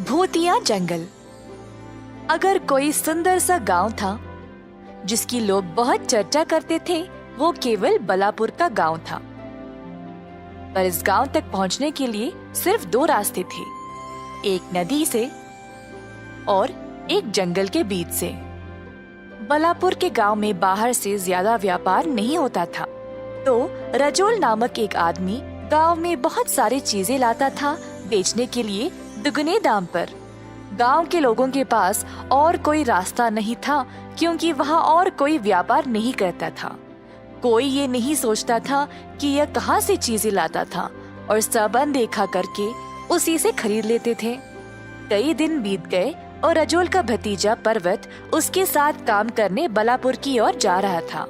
भूतिया जंगल। अगर कोई सुंदर सा गांव था जिसकी लोग बहुत चर्चा करते थे, वो केवल बलापुर का गांव था। पर इस गांव तक पहुंचने के लिए सिर्फ दो रास्ते थे, एक नदी से और एक जंगल के बीच से। बलापुर के गांव में बाहर से ज्यादा व्यापार नहीं होता था, तो रजोल नामक एक आदमी गांव में बहुत सारी चीजें लाता था बेचने के लिए दुगने दाम पर। गांव के लोगों के पास और कोई रास्ता नहीं था, क्योंकि वहाँ और कोई व्यापार नहीं करता था। कोई ये नहीं सोचता था कि यह कहाँ से चीजें लाता था, और सब अनदेखा करके उसी से खरीद लेते थे। कई दिन बीत गए और रजोल का भतीजा पर्वत उसके साथ काम करने बलापुर की ओर जा रहा था।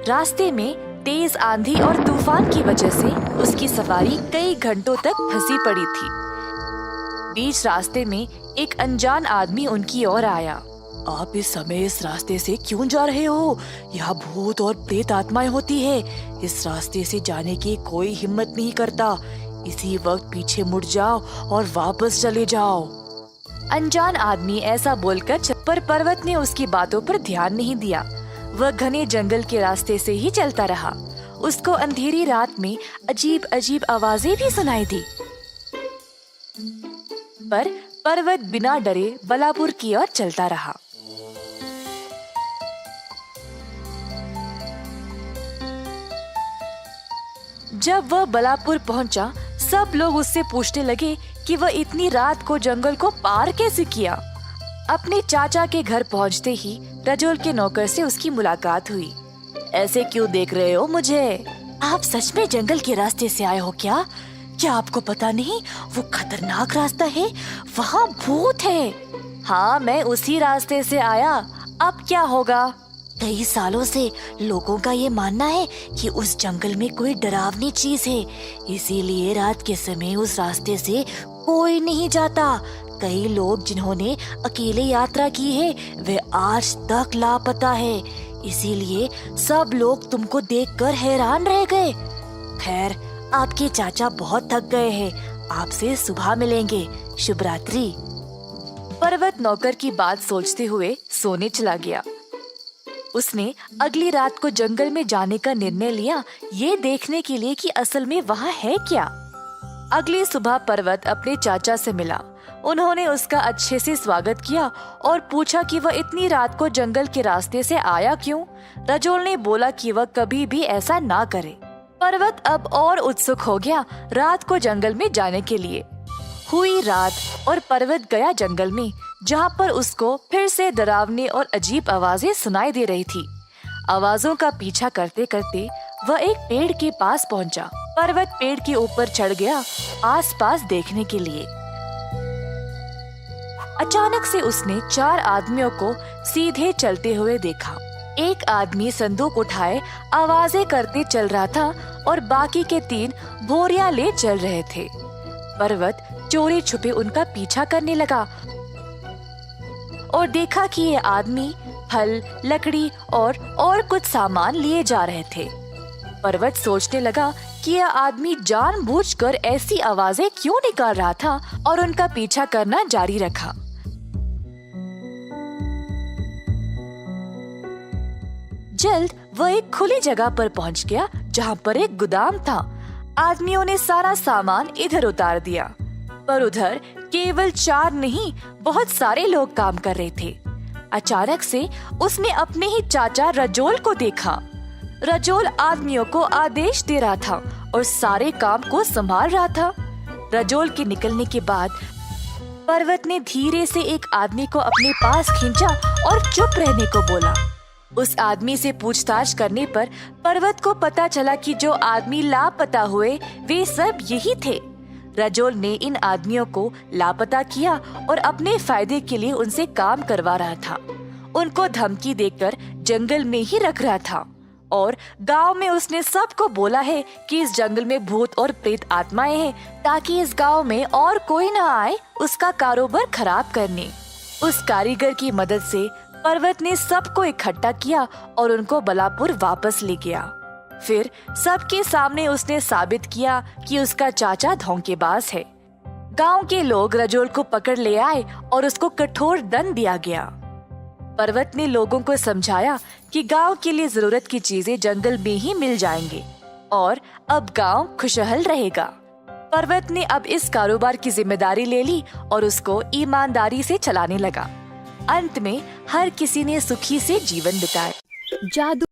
रास्ते में तेज आंधी और तूफान की वजह से उसकी सवारी कई घंटों तक फंसी पड़ी थी। बीच रास्ते में एक अनजान आदमी उनकी ओर आया। आप इस समय इस रास्ते से क्यों जा रहे हो? यहाँ भूत और प्रेत आत्माएं होती है। इस रास्ते से जाने की कोई हिम्मत नहीं करता। इसी वक्त पीछे मुड़ जाओ और वापस चले जाओ। अनजान आदमी ऐसा बोलकर पर पर्वत ने उसकी बातों पर ध्यान नहीं दिया। वह घने जंगल के रास्ते से ही चलता रहा। उसको अंधेरी रात में अजीब अजीब आवाजें भी सुनाई दी, पर पर्वत बिना डरे बलापुर की ओर चलता रहा। जब वह बलापुर पहुंचा, सब लोग उससे पूछने लगे कि वह इतनी रात को जंगल को पार कैसे किया। अपने चाचा के घर पहुंचते ही रजोल के नौकर से उसकी मुलाकात हुई। ऐसे क्यों देख रहे हो मुझे? आप सच में जंगल के रास्ते से आए हो क्या? क्या आपको पता नहीं वो खतरनाक रास्ता है, वहाँ भूत है। हाँ, मैं उसी रास्ते से आया। अब क्या होगा? कई सालों से लोगों का ये मानना है कि उस जंगल में कोई डरावनी चीज है, इसीलिए रात के समय उस रास्ते से कोई नहीं जाता। कई लोग जिन्होंने अकेले यात्रा की है वे आज तक लापता है, इसीलिए सब लोग तुमको देखकर हैरान रह गए। खैर, आपके चाचा बहुत थक गए हैं, आपसे सुबह मिलेंगे। शुभ रात्रि। पर्वत नौकर की बात सोचते हुए सोने चला गया। उसने अगली रात को जंगल में जाने का निर्णय लिया, ये देखने के लिए कि असल में वहाँ है क्या। अगली सुबह पर्वत अपने चाचा से मिला। उन्होंने उसका अच्छे से स्वागत किया और पूछा कि वह इतनी रात को जंगल के रास्ते से आया क्यों। रजोल ने बोला कि वह कभी भी ऐसा ना करे। पर्वत अब और उत्सुक हो गया रात को जंगल में जाने के लिए। हुई रात और पर्वत गया जंगल में, जहाँ पर उसको फिर से डरावनी और अजीब आवाजें सुनाई दे रही थी। आवाजों का पीछा करते करते वह एक पेड़ के पास पहुँचा। पर्वत पेड़ के ऊपर चढ़ गया आसपास देखने के लिए। अचानक से उसने 4 आदमियों को सीधे चलते हुए देखा। एक आदमी संदूक उठाए आवाजें करते चल रहा था और बाकी के 3 बोरियां ले चल रहे थे। पर्वत चोरी छुपे उनका पीछा करने लगा और देखा कि ये आदमी फल, लकड़ी और कुछ सामान लिए जा रहे थे। पर्वत सोचने लगा कि यह आदमी जानबूझकर ऐसी आवाजें क्यों निकाल रहा था, और उनका पीछा करना जारी रखा। जल्द वह एक खुली जगह पर पहुंच गया, जहां पर एक गोदाम था। आदमियों ने सारा सामान इधर उतार दिया, पर उधर केवल 4 नहीं, बहुत सारे लोग काम कर रहे थे। अचानक से उसने अपने ही चाचा रजोल को देखा। रजोल आदमियों को आदेश दे रहा था और सारे काम को संभाल रहा था। रजोल के निकलने के बाद पर्वत ने धीरे से एक आदमी को अपने पास खींचा और चुप रहने को बोला। उस आदमी से पूछताछ करने पर पर्वत को पता चला कि जो आदमी लापता हुए वे सब यही थे। रजोल ने इन आदमियों को लापता किया और अपने फायदे के लिए उनसे काम करवा रहा था। उनको धमकी देकर जंगल में ही रख रहा था और गांव में उसने सबको बोला है कि इस जंगल में भूत और प्रेत आत्माएं हैं, ताकि इस गांव में और कोई न आए उसका कारोबार खराब करने। उस कारीगर की मदद से पर्वत ने सबको इकट्ठा किया और उनको बलापुर वापस ले गया। फिर सबके सामने उसने साबित किया कि उसका चाचा धोखेबाज है। गांव के लोग रजोल को पकड़ ले आए और उसको कठोर दंड दिया गया। पर्वत ने लोगों को समझाया कि गांव के लिए जरूरत की चीजें जंगल में ही मिल जाएंगे और अब गांव खुशहाल रहेगा। पर्वत ने अब इस कारोबार की जिम्मेदारी ले ली और उसको ईमानदारी से चलाने लगा। अंत में हर किसी ने सुखी से जीवन बिताया। जादू